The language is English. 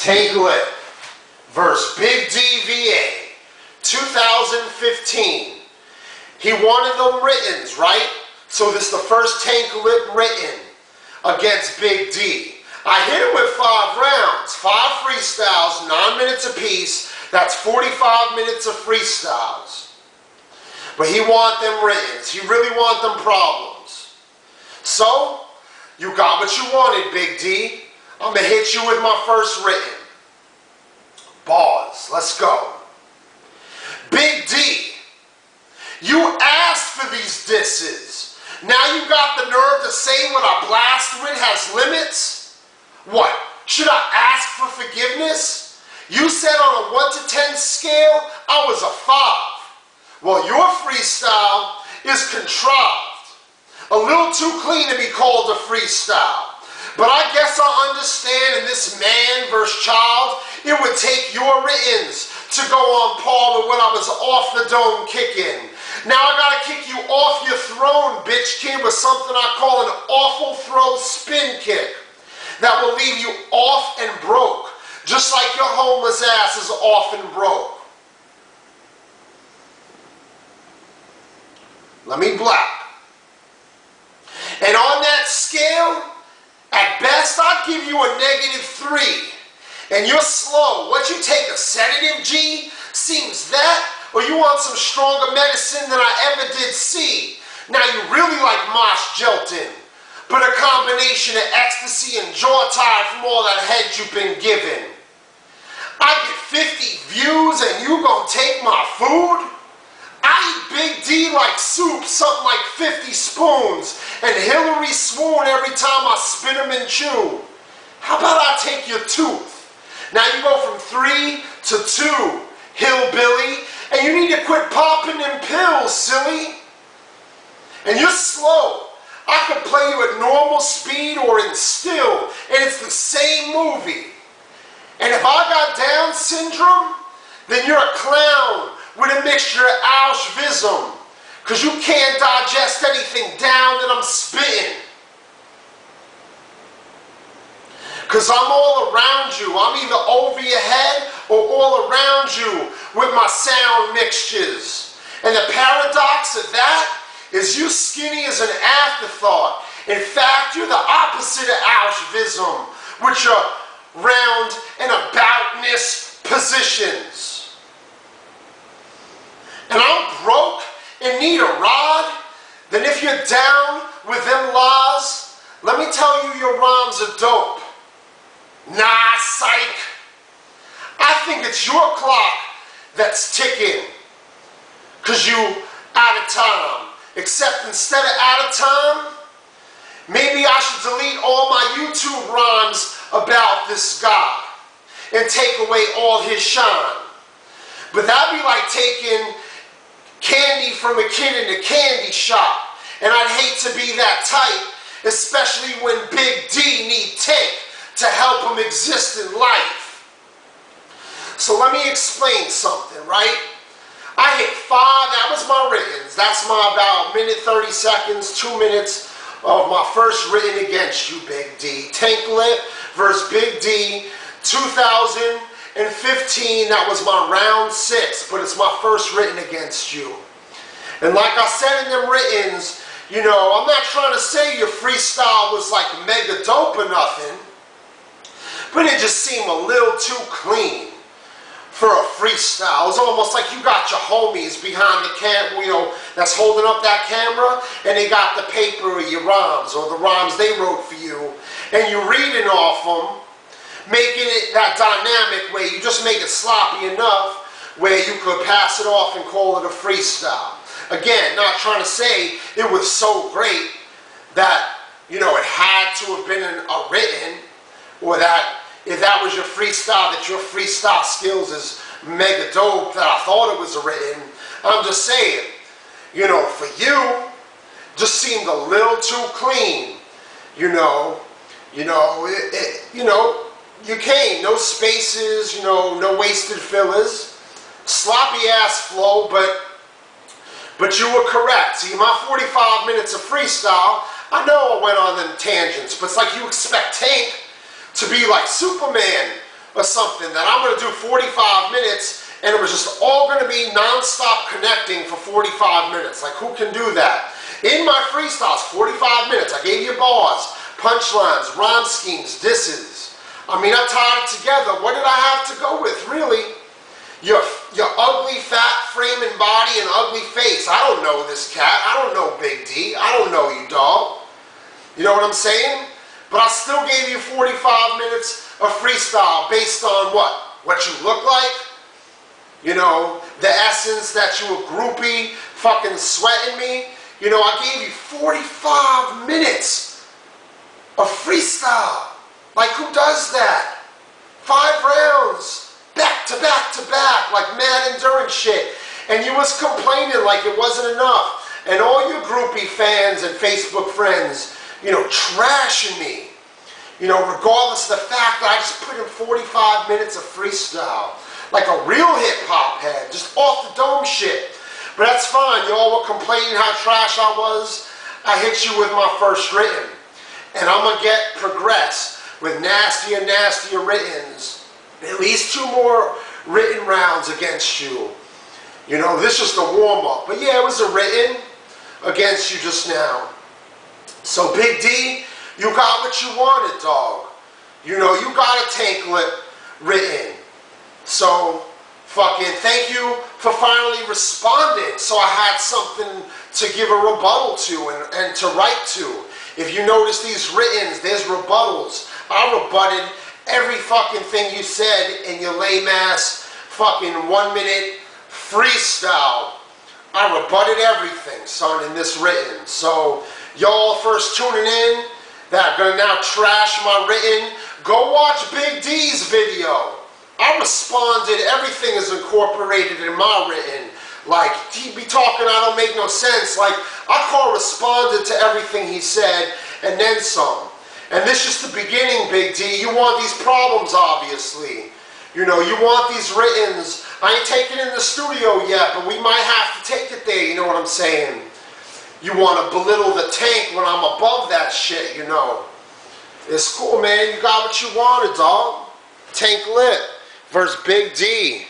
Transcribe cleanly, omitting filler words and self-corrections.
Tank LIPP versus Big DVA, 2015. He wanted them writtens, right? So this is the first Tank LIPP written against Big D. I hit him with 5 rounds, 5 freestyles, 9 minutes apiece. That's 45 minutes of freestyles. But he want them writtens. He really want them problems. So, you got what you wanted, Big D. I'm going to hit you with my first written. Bars. Let's go. Big D, you asked for these disses. Now you got the nerve to say what I blast with has limits? What? Should I ask for forgiveness? You said on a 1 to 10 scale, I was a 5. Well, your freestyle is contrived. A little too clean to be called a freestyle. But I guess I understand in this man versus child, it would take your writtens to go on par with when I was off the dome kicking. Now I gotta kick you off your throne, bitch kid, with something I call an awful throw spin kick that will leave you off and broke, just like your homeless ass is off and broke. Let me black. And on that scale, at best, I'd give you a -3. And you're slow. What, you take a sedative, G? Seems that? Or you want some stronger medicine than I ever did see? Now, you really like mosh, jelton. But a combination of ecstasy and jaw tie from all that head you've been given. I get 50 views and you gonna take my food? I eat Big D like soup, something like 50 spoons, and Hillary swoon every time I spit them and chew. How about I take your tooth? Now you go from 3 to 2, hillbilly, and you need to quit popping them pills, silly. And you're slow. I could play you at normal speed or in still, and it's the same movie. And if I got Down syndrome, then you're a clown with a mixture of Auschwism, because you can't digest anything down that I'm spitting. Because I'm all around you. I'm either over your head or all around you with my sound mixtures. And the paradox of that is you skinny as an afterthought. In fact, you're the opposite of Auschwism, with your round and aboutness positions. And I'm broke and need a rod, then if you're down with them laws, let me tell you your rhymes are dope. Nah, psych. I think it's your clock that's ticking, because you out of time. Except instead of out of time, maybe I should delete all my YouTube rhymes about this guy and take away all his shine. But that'd be like taking candy from a kid in the candy shop. And I'd hate to be that type, especially when Big D need Tank to help him exist in life. So let me explain something, right? I hit 5, that was my writtens. That's my about 1:30 seconds, 2 minutes of my first written against you, Big D. Tank LIPP versus Big D, 2015, that was my round 6, but it's my first written against you. And like I said in them writtens, you know, I'm not trying to say your freestyle was like mega dope or nothing, but it just seemed a little too clean for a freestyle. It's almost like you got your homies behind the camera, you know, that's holding up that camera, and they got the paper of your rhymes, or the rhymes they wrote for you, and you're reading off them, making it that dynamic way. You just make it sloppy enough where you could pass it off and call it a freestyle. Again, not trying to say it was so great that, you know, it had to have been a written, or that if that was your freestyle, that your freestyle skills is mega dope, that I thought it was a written. I'm just saying, you know, for you, just seemed a little too clean. You know, you came, no spaces, you know, no wasted fillers, sloppy ass flow, but you were correct. See, my 45 minutes of freestyle, I know I went on them tangents, but it's like you expect Tank to be like Superman or something that I'm going to do 45 minutes and it was just all going to be non-stop connecting for 45 minutes. Like, who can do that? In my freestyles, 45 minutes, I gave you bars, punchlines, rhyme schemes, disses. I mean, I tied it together. What did I have to go with, really? Your ugly, fat frame and body and ugly face. I don't know this cat. I don't know Big D. I don't know you, dog. You know what I'm saying? But I still gave you 45 minutes of freestyle based on what? What you look like? You know, the essence that you a groupie, fucking sweating me. You know, I gave you 45 minutes of freestyle. Like, who does that? 5 rounds, back to back to back, like mad endurance shit. And you was complaining like it wasn't enough. And all your groupie fans and Facebook friends, you know, trashing me. You know, regardless of the fact that I just put in 45 minutes of freestyle. Like a real hip-hop head, just off the dome shit. But that's fine. Y'all were complaining how trash I was. I hit you with my first written. And I'm going to progress with nastier writtens. At least 2 more written rounds against you. You know, this is just a warm-up. But yeah, it was a written against you just now. So Big D, you got what you wanted, dog. You know, you got a tank lip written. So, fucking thank you for finally responding so I had something to give a rebuttal to and to write to. If you notice these writtens, there's rebuttals. I rebutted every fucking thing you said in your lame ass fucking 1-minute freestyle. I rebutted everything, son, in this written. So, y'all first tuning in that are gonna now trash my written, go watch Big D's video. I responded, everything is incorporated in my written. Like, he be talking, I don't make no sense. Like, I corresponded to everything he said, and then some. And this is the beginning, Big D. You want these problems, obviously. You know, you want these writtens. I ain't taking it in the studio yet, but we might have to take it there, you know what I'm saying? You want to belittle the tank when I'm above that shit, you know. It's cool, man. You got what you wanted, dog. Tank Lip versus Big D.